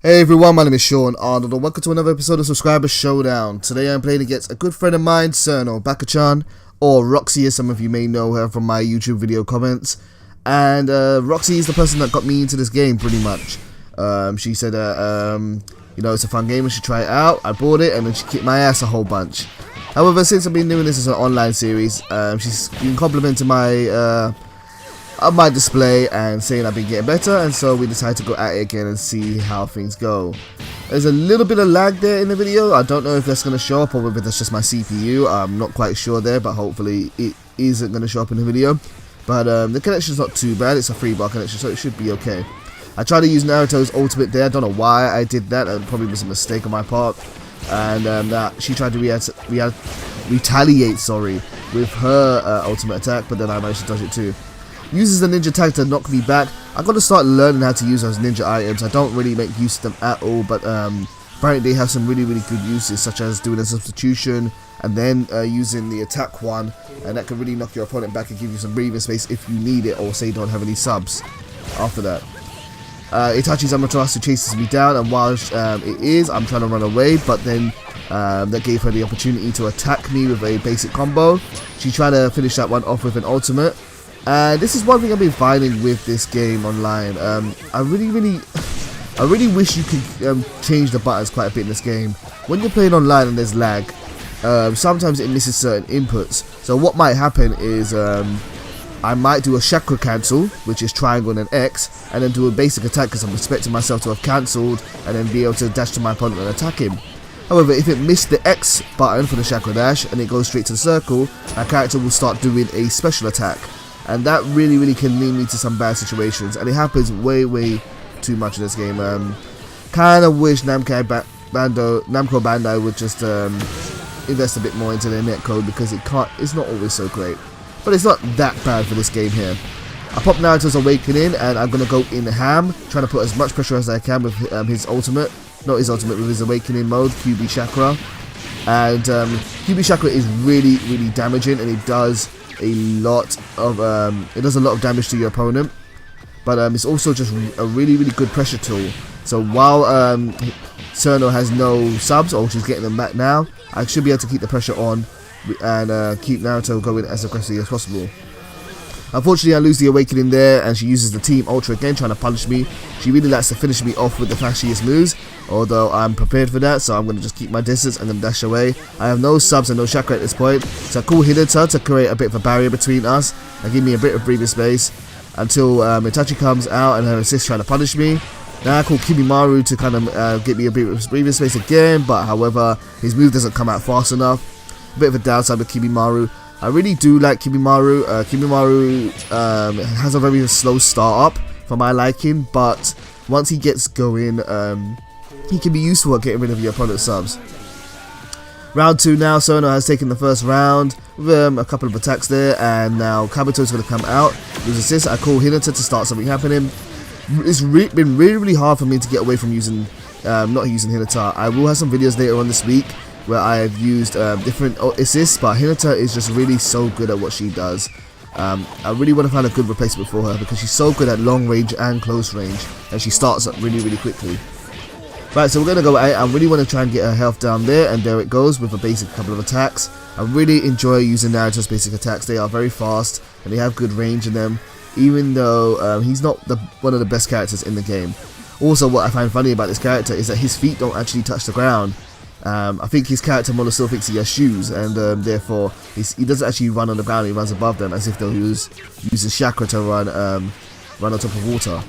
Hey everyone, my name is Sean Arnold and welcome to another episode of Subscriber Showdown. Today I'm playing against a good friend of mine, Cerno Baka-chan, or Roxie as some of you may know her from my YouTube video comments. And Roxie is the person that got me into this game pretty much. She said you know, it's a fun game, I should try it out. I bought it and then she kicked my ass a whole bunch. However, since I've been doing this as an online series, she's been complimenting my display and saying I've been getting better, and so we decided to go at it again and see how things go. There's a little bit of lag there in the video. I don't know if that's going to show up or whether that's just my CPU. I'm not quite sure there, but hopefully it isn't going to show up in the video. But the connection's not too bad. It's a 3-bar connection, so it should be okay. I tried to use Naruto's ultimate there. I don't know why I did that. It probably was a mistake on my part. And she tried to retaliate, with her ultimate attack, but then I managed to dodge it too. Uses the ninja tag to knock me back. I got to start learning how to use those ninja items. I don't really make use of them at all, but apparently they have some really good uses, such as doing a substitution and then using the attack one, and that can really knock your opponent back and give you some breathing space if you need it, or say you don't have any subs after that. Itachi's Amaterasu chases me down, and while I'm trying to run away, but then that gave her the opportunity to attack me with a basic combo. She tried to finish that one off with an ultimate. And this is one thing I've been finding with this game online. I really wish you could change the buttons quite a bit in this game. When you're playing online and there's lag, sometimes it misses certain inputs. So what might happen is I might do a chakra cancel, which is triangle and X, and then do a basic attack because I'm expecting myself to have cancelled and then be able to dash to my opponent and attack him. However, if it missed the X button for the chakra dash and it goes straight to the circle, my character will start doing a special attack. And that really can lead me to some bad situations, and it happens way too much in this game. Kind of wish Namco Bandai would just invest a bit more into their netcode, because it's not always so great. But it's not that bad for this game here. I pop Naruto's Awakening and I'm gonna go in ham, trying to put as much pressure as I can with his ultimate, not his ultimate, with his Awakening mode, QB Chakra. And QB Chakra is really damaging, and it does a lot of damage to your opponent, but it's also just a really good pressure tool. So while Cerno has no subs, or she's getting them back now, I should be able to keep the pressure on and keep Naruto going as aggressively as possible. Unfortunately, I lose the Awakening there, and she uses the Team Ultra again, trying to punish me. She really likes to finish me off with the flashiest moves, although I'm prepared for that, so I'm going to just keep my distance and then dash away. I have no subs and no chakra at this point, so I call Hinata to create a bit of a barrier between us and give me a bit of breathing space until Itachi comes out and her assist trying to punish me. Now I call Kimimaro to kind of get me a bit of breathing space again, but however, his move doesn't come out fast enough. A bit of a downside with Kimimaro. I really do like Kimimaro. Kimimaro has a very slow start up for my liking, but once he gets going, he can be useful at getting rid of your opponent's subs. Round 2 now. Cerno has taken the first round with a couple of attacks there, and now Kabuto's going to come out. Lose assist. I call Hinata to start something happening. It's been really hard for me to get away from using, not using Hinata. I will have some videos later on this week where I have used different assists, but Hinata is just really so good at what she does. I really want to find a good replacement for her, because she's so good at long range and close range, and she starts up really quickly. Right, so we're going to go at it. I really want to try and get her health down there, and there it goes with a basic couple of attacks. I really enjoy using Naruto's basic attacks. They are very fast, and they have good range in them, even though he's not one of the best characters in the game. Also, what I find funny about this character is that his feet don't actually touch the ground. I think his character model still thinks he has shoes, and therefore he doesn't actually run on the ground. He runs above them, as if though he was using chakra to run on top of water.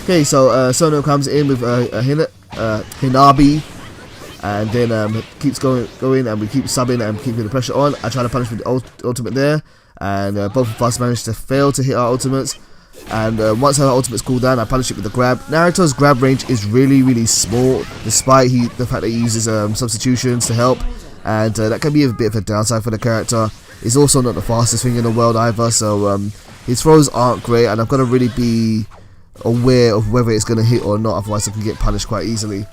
Okay, so Cerno comes in with Hinabi, and then keeps going, and we keep subbing and keeping the pressure on. I try to punish with the ultimate there, and both of us managed to fail to hit our ultimates. And once her ultimate's cooled down, I punish it with the grab. Naruto's grab range is really small, despite the fact that he uses substitutions to help, and that can be a bit of a downside for the character. He's also not the fastest thing in the world either, so his throws aren't great, and I've got to really be aware of whether it's going to hit or not, otherwise I can get punished quite easily.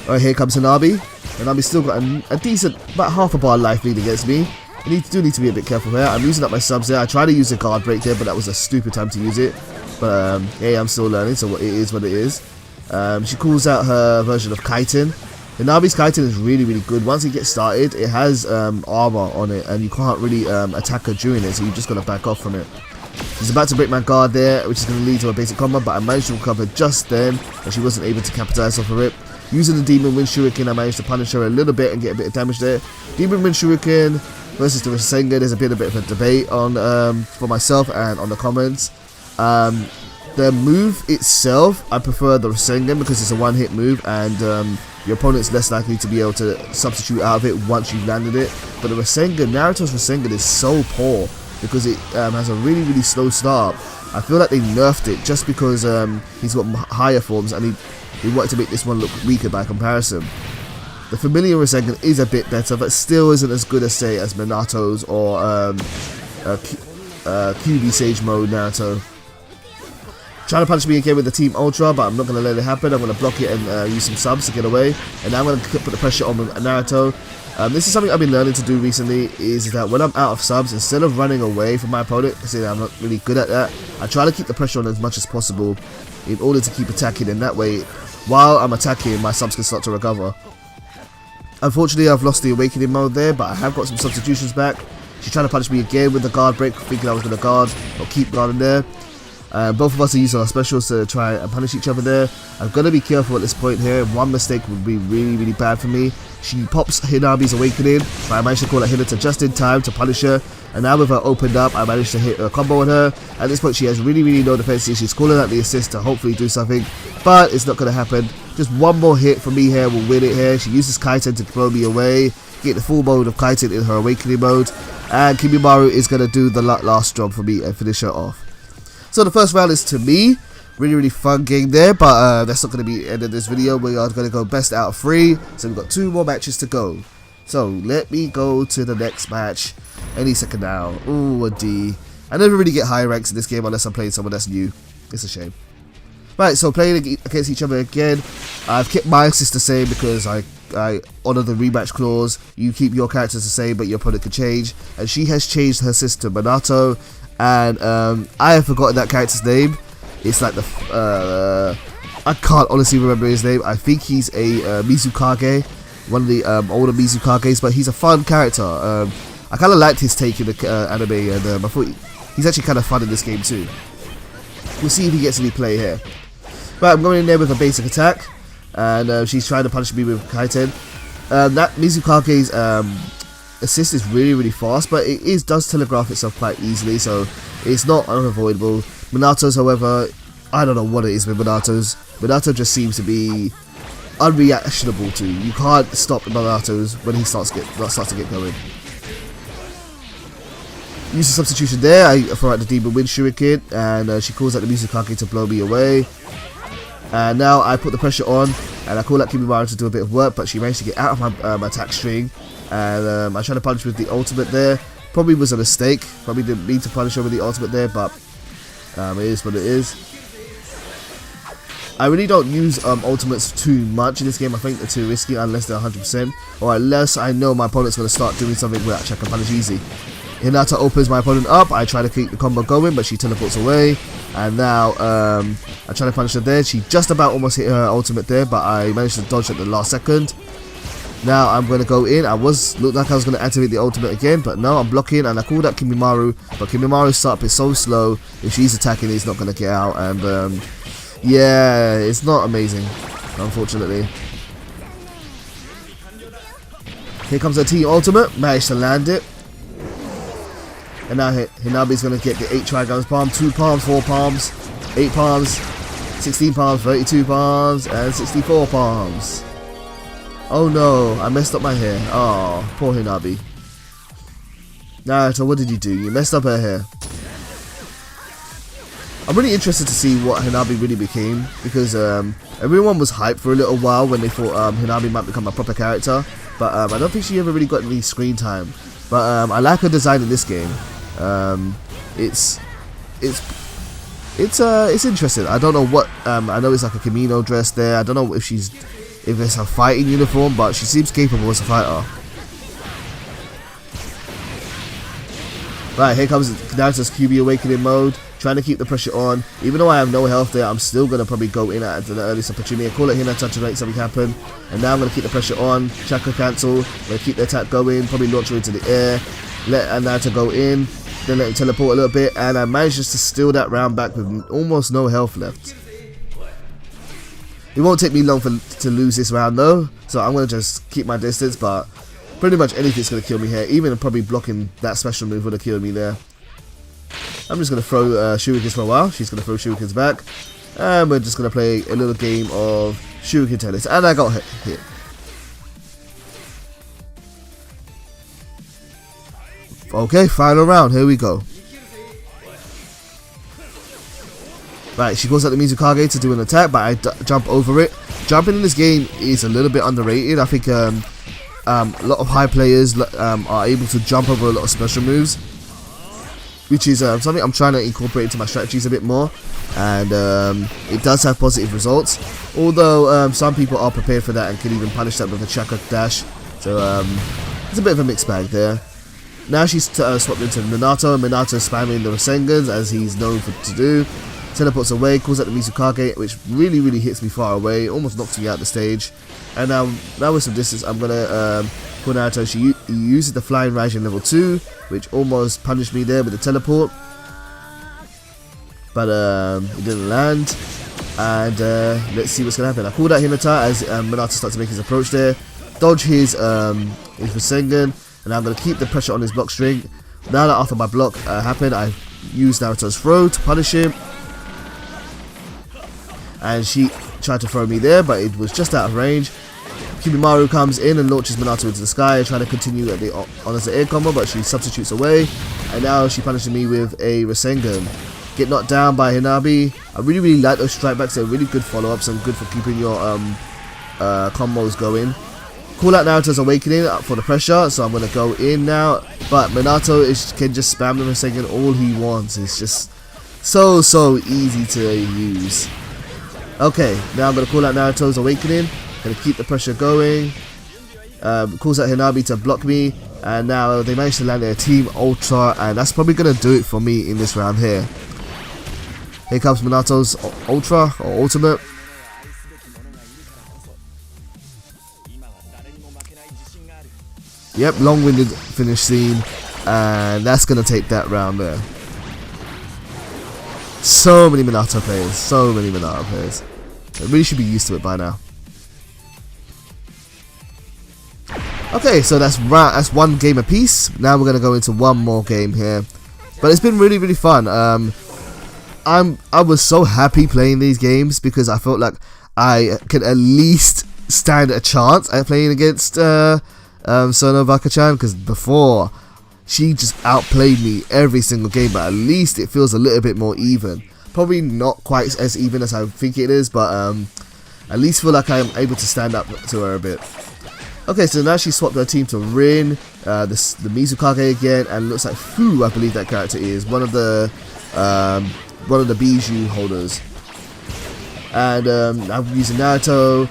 Alright, here comes Hanabi. Hanabi's still got a decent, about half a bar life lead against me. I do need to be a bit careful here. I'm using up my subs there. I tried to use a guard break there, but that was a stupid time to use it. But hey, I'm still learning, so it is what it is. She calls out her version of Kaiten. Hanabi's Kaiten is really good. Once it gets started, it has armor on it, and you can't really attack her during it, so you just gotta back off from it. She's about to break my guard there, which is going to lead to a basic combo, but I managed to recover just then, and she wasn't able to capitalize off of it. Using the Demon Wind Shuriken, I managed to punish her a little bit and get a bit of damage there. Demon Wind Shuriken versus the Rasengan, there's a bit of a debate on for myself and on the comments. The move itself, I prefer the Rasengan because it's a one-hit move, and your opponent's less likely to be able to substitute out of it once you've landed it. But the Rasengan, Naruto's Rasengan is so poor because it has a really slow start. I feel like they nerfed it just because he's got higher forms, and he wanted to make this one look weaker by comparison. The familiar Rasengan is a bit better, but still isn't as good as, say, as Minato's or QB Sage Mode Naruto. Trying to punch me again with the Team Ultra, but I'm not going to let it happen. I'm going to block it and use some subs to get away. And now I'm going to put the pressure on Naruto. This is something I've been learning to do recently, is that when I'm out of subs, instead of running away from my opponent, because I'm not really good at that, I try to keep the pressure on as much as possible in order to keep attacking, and that way, while I'm attacking, my subs can start to recover. Unfortunately, I've lost the Awakening mode there, but I have got some substitutions back. She's trying to punish me again with the guard break, thinking I was going to guard, or keep guarding there. Both of us are using our specials to try and punish each other there. I've got to be careful at this point here. One mistake would be really bad for me. She pops Hinabi's Awakening, but I managed to call out Hinata just in time to punish her. And now with her opened up, I managed to hit a combo on her. At this point, she has really no defenses. She's calling out the assist to hopefully do something, but it's not going to happen. Just one more hit from me here will win it here. She uses Kaiten to throw me away, get the full mode of Kaiten in her Awakening mode, and Kimimaru is going to do the last job for me and finish her off. So the first round is to me. Really fun game there, but that's not going to be the end of this video. We are going to go best out of 3, so we've got 2 more matches to go. So let me go to the next match any second now. Ooh, a D. I never really get high ranks in this game unless I'm playing someone that's new. It's a shame. Right, so playing against each other again. I've kept my assist the same because I honour the rematch clause. You keep your characters the same, but your opponent can change. And she has changed her assist to Minato. And I have forgotten that character's name. It's like the I can't honestly remember his name. I think he's a Mizukage, one of the older Mizukages, but he's a fun character. I kind of liked his take in the anime, and I thought he's actually kind of fun in this game too. We'll see if he gets any play here. Right, I'm going in there with a basic attack, and she's trying to punish me with Kaiten. That Mizukage's assist is really fast, but it does telegraph itself quite easily, so it's not unavoidable. Minato's, however, I don't know what it is with Minato's. Minato just seems to be unreactionable to. You can't stop Minato's when he starts to get going. Use a substitution there. I throw out the Demon Wind Shuriken, and she calls out the Mizukage to blow me away. And now I put the pressure on, and I call out Kimimaru to do a bit of work, but she managed to get out of my attack string. And I tried to punish with the ultimate there. Probably was a mistake. Probably didn't mean to punish her with the ultimate there, but it is what it is. I really don't use ultimates too much in this game. I think they're too risky unless they're 100%, or unless I know my opponent's going to start doing something which I can punish easy. Hinata opens my opponent up. I try to keep the combo going, but she teleports away. And now I try to punish her there. She just about almost hit her ultimate there, but I managed to dodge at the last second. Now I'm going to go in. Looked like I was going to activate the ultimate again, but no, I'm blocking, and I called out Kimimaru, but Kimimaru's setup is so slow. If she's attacking, he's not going to get out, and yeah, it's not amazing, unfortunately. Here comes her T ultimate, managed to land it. And now Hinabi's going to get the 8 trigrams palm, 2 palms, 4 palms, 8 palms, 16 palms, 32 palms, and 64 palms. Oh no, I messed up my hair. Oh, poor Hinabi. Naruto, what did you do? You messed up her hair. I'm really interested to see what Hinabi really became, because everyone was hyped for a little while when they thought Hinabi might become a proper character, but I don't think she ever really got any screen time. But I like her design in this game. It's interesting. I don't know what I know it's like a kimono dress there. I don't know if it's a fighting uniform, but she seems capable as a fighter. Right, here comes Naruto's QB Awakening mode. trying to keep the pressure on. Even though I have no health there, I'm still going to probably go in at the earliest opportunity. I call it Hinata to make something happen. And now I'm going to keep the pressure on. Chakra cancel. I'm going to keep the attack going. Probably launch her into the air. Let Naruto go in. Then let him teleport a little bit. And I managed just to steal that round back with almost no health left. It won't take me long to lose this round though. So I'm going to just keep my distance. But pretty much anything's going to kill me here. Even probably blocking that special move would have killed me there. I'm just going to throw shurikens for a while. She's going to throw shurikens back. And we're just going to play a little game of shuriken tennis. And I got hit. Okay, final round. Here we go. Right, she goes at the Mizukage to do an attack, but I jump over it. Jumping in this game is a little bit underrated. I think a lot of high players are able to jump over a lot of special moves, which is something I'm trying to incorporate into my strategies a bit more, and it does have positive results, although some people are prepared for that and can even punish that with a chakra dash, so it's a bit of a mixed bag there. Now she's swapped into Minato. Minato spamming the Rasengans as he's known to do. Teleports away, calls out the Mizukage, which really hits me far away, almost knocks me out the stage. And now with some distance, I'm gonna call Naruto. She uses the Flying Raijin level 2, which almost punished me there with the teleport, but it didn't land. And let's see what's gonna happen. I called out Hinata as Minato starts to make his approach there, dodge his Rasengan, and I'm gonna keep the pressure on his block string. Now that after my block happened, I used Naruto's throw to punish him. And she tried to throw me there, but it was just out of range. Kibimaru comes in and launches Minato into the sky, trying to continue at the honors air combo, but she substitutes away. And now she punishes me with a Rasengan. Get knocked down by Hinabi. I really like those strike backs. They're really good follow-ups and good for keeping your combos going. Call out Naruto's awakening for the pressure, so I'm going to go in now. But Minato can just spam the Rasengan all he wants. It's just so easy to use. Okay, now I'm going to call out Naruto's awakening. Going to keep the pressure going. Calls out Hinabi to block me. And now they managed to land their Team Ultra. And that's probably going to do it for me in this round here. Here comes Minato's Ultra or Ultimate. Yep, long-winded finish scene. And that's going to take that round there. So many Minato players. So many Minato players. I really should be used to it by now. Okay, so that's one game apiece. Now we're gonna go into one more game here, but it's been really fun. I was so happy playing these games because I felt like I could at least stand a chance at playing against Sono Vaka-chan, because before she just outplayed me every single game, but at least it feels a little bit more even. Probably not quite as even as I think it is, but at least feel like I'm able to stand up to her a bit. Okay, so now she swapped her team to Rin, the Mizukage again, and looks like Fu, I believe that character is one of the Bijou holders. And I'm using Naruto,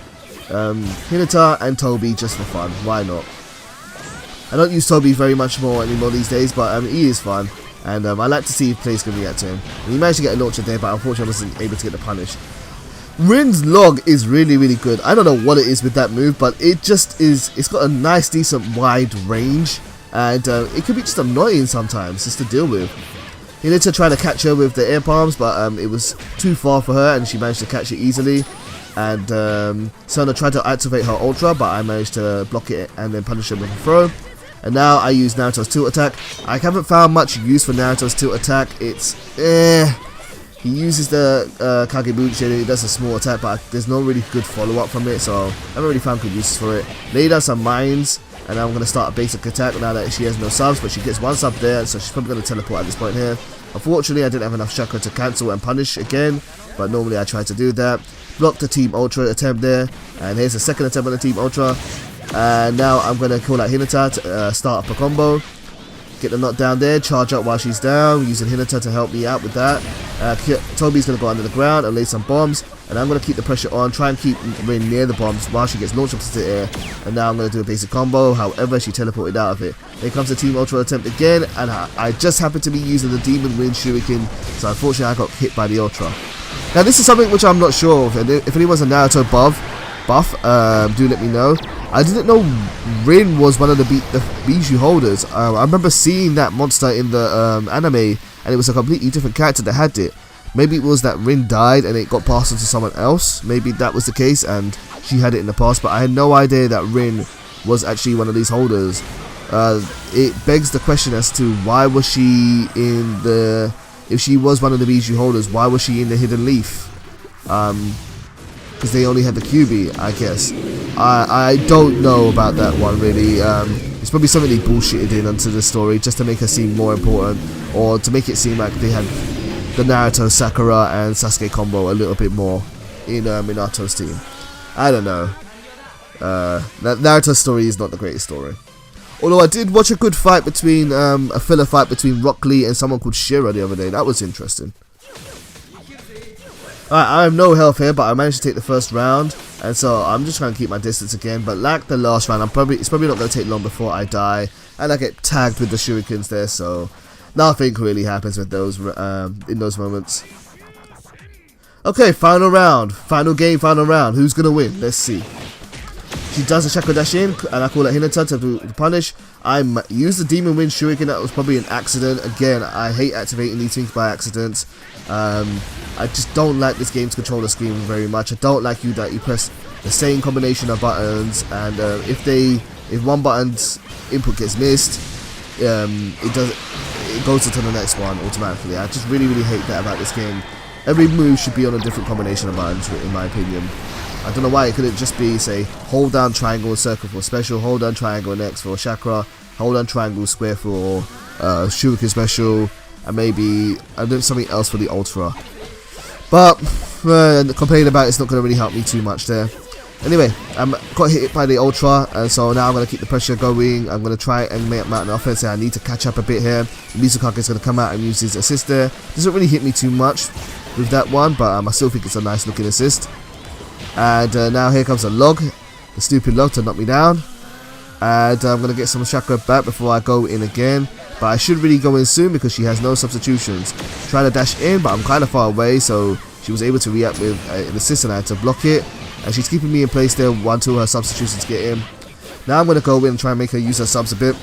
Hinata, and Tobi just for fun. Why not? I don't use Tobi very much more anymore these days, but he is fun. And I like to see if players can react to him. And he managed to get a launcher there, but unfortunately I wasn't able to get the punish. Rin's log is really good. I don't know what it is with that move, but it just is. It's got a nice, decent, wide range, and it can be just annoying sometimes just to deal with. Hinata tried to catch her with the air palms, but it was too far for her, and she managed to catch it easily. And Sona tried to activate her ultra, but I managed to block it and then punish her with a throw. And now I use Naruto's tilt attack. I haven't found much use for Naruto's tilt attack. It's he uses the Kagebuchi and he does a small attack, but there's no really good follow-up from it, so I haven't really found good uses for it. Lay down some mines, and I'm going to start a basic attack now that she has no subs, but she gets one sub there, so she's probably going to teleport at this point here. Unfortunately, I didn't have enough chakra to cancel and punish again, but normally I try to do that. Block the Team Ultra attempt there, and here's the second attempt on the Team Ultra. And now I'm going to call out Hinata to start up a combo. Get the knockdown there, charge up while she's down, using Hinata to help me out with that. Toby's going to go under the ground and lay some bombs, and I'm going to keep the pressure on, try and keep Rin near the bombs while she gets launched up to the air. And now I'm going to do a basic combo, however she teleported out of it. Here comes the Team Ultra attempt again, and I just happen to be using the Demon Wind Shuriken, so unfortunately I got hit by the Ultra. Now this is something which I'm not sure of, and if anyone's a Naruto buff, do let me know. I didn't know Rin was one of the Bijou holders. I remember seeing that monster in the anime, and it was a completely different character that had it. Maybe it was that Rin died and it got passed on to someone else. Maybe that was the case and she had it in the past, but I had no idea that Rin was actually one of these holders. It begs the question as to why was she in the... If she was one of the Bijou holders, why was she in the Hidden Leaf? Because they only had the QB, I guess. I don't know about that one really. It's probably something they bullshitted in onto the story just to make her seem more important, or to make it seem like they had the Naruto, Sakura and Sasuke combo a little bit more in Minato's team. I don't know. Naruto's story is not the greatest story. Although I did watch a good fight between, a filler fight between Rock Lee and someone called Shira the other day. That was interesting. Alright, I have no health here, but I managed to take the first round, and so I'm just trying to keep my distance again. But like the last round, it's probably not going to take long before I die, and I get tagged with the shurikens there. So nothing really happens with those in those moments. Okay, final round, final game, final round. Who's gonna win? Let's see. She does a chakra dash in, and I call it Hinata to punish. I use the Demon Wind Shuriken. That was probably an accident. Again, I hate activating these things by accident. I just don't like this game's controller scheme very much. I don't like that you press the same combination of buttons, and if one button's input gets missed, it goes into the next one automatically. I just really hate that about this game. Every move should be on a different combination of buttons, in my opinion. I don't know why it couldn't just be, say, hold down triangle and circle for special, hold down triangle and X for chakra, hold down triangle square for shuriken special, and maybe something else for the ultra. But complaining about it's not going to really help me too much there. Anyway, I got hit by the ultra, and so now I'm going to keep the pressure going. I'm going to try and make mount an offense. I need to catch up a bit here. Mizukake is going to come out and use his assist there. Doesn't really hit me too much with that one, but I still think it's a nice looking assist. And now here comes a log, the stupid log to knock me down. And I'm going to get some chakra back before I go in again. But I should really go in soon because she has no substitutions. Trying to dash in, but I'm kind of far away, so she was able to react with an assist and I had to block it. And she's keeping me in place there until her substitutions get in. Now I'm going to go in and try and make her use her subs a bit.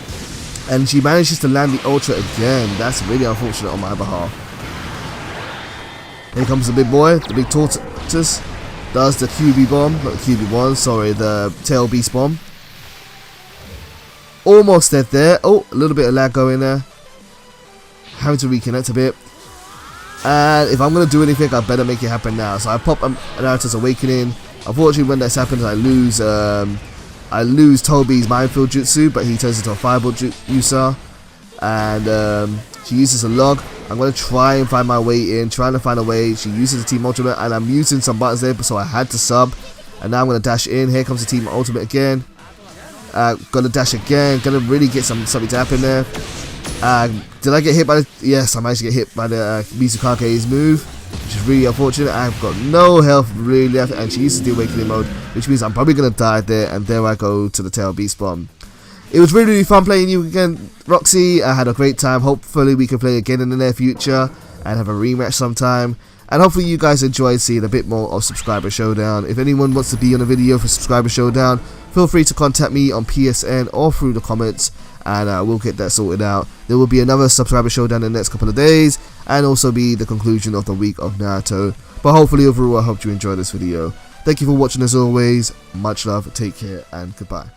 And she manages to land the ultra again. That's really unfortunate on my behalf. Here comes the big boy, the big tortoise. Does the QB bomb, not the QB1, sorry, the tail beast bomb. Almost dead there. Oh, a little bit of lag going there. Having to reconnect a bit. And if I'm going to do anything, I better make it happen now. So I pop Naruto's Awakening. Unfortunately, when this happens, I lose Toby's Minefield Jutsu, but he turns into a Fireball Jutsu. And she uses a log. I'm going to try and find my way in, trying to find a way. She uses the Team Ultimate, and I'm using some buttons there, so I had to sub. And now I'm going to dash in. Here comes the Team Ultimate again. Gonna dash again. Gonna really get something to happen there. Did I get hit by the... Yes, I managed to get hit by the Mizukake's move, which is really unfortunate. I've got no health really left, and she uses the Awakening mode, which means I'm probably going to die there, and there I go to the Tail Beast bomb. It was really fun playing you again, Roxie. I had a great time. Hopefully we can play again in the near future and have a rematch sometime. And hopefully you guys enjoyed seeing a bit more of Subscriber Showdown. If anyone wants to be on a video for Subscriber Showdown, feel free to contact me on PSN or through the comments, and we'll get that sorted out. There will be another Subscriber Showdown in the next couple of days, and also be the conclusion of the week of Naruto. But hopefully overall I hope you enjoyed this video. Thank you for watching as always. Much love, take care, and goodbye.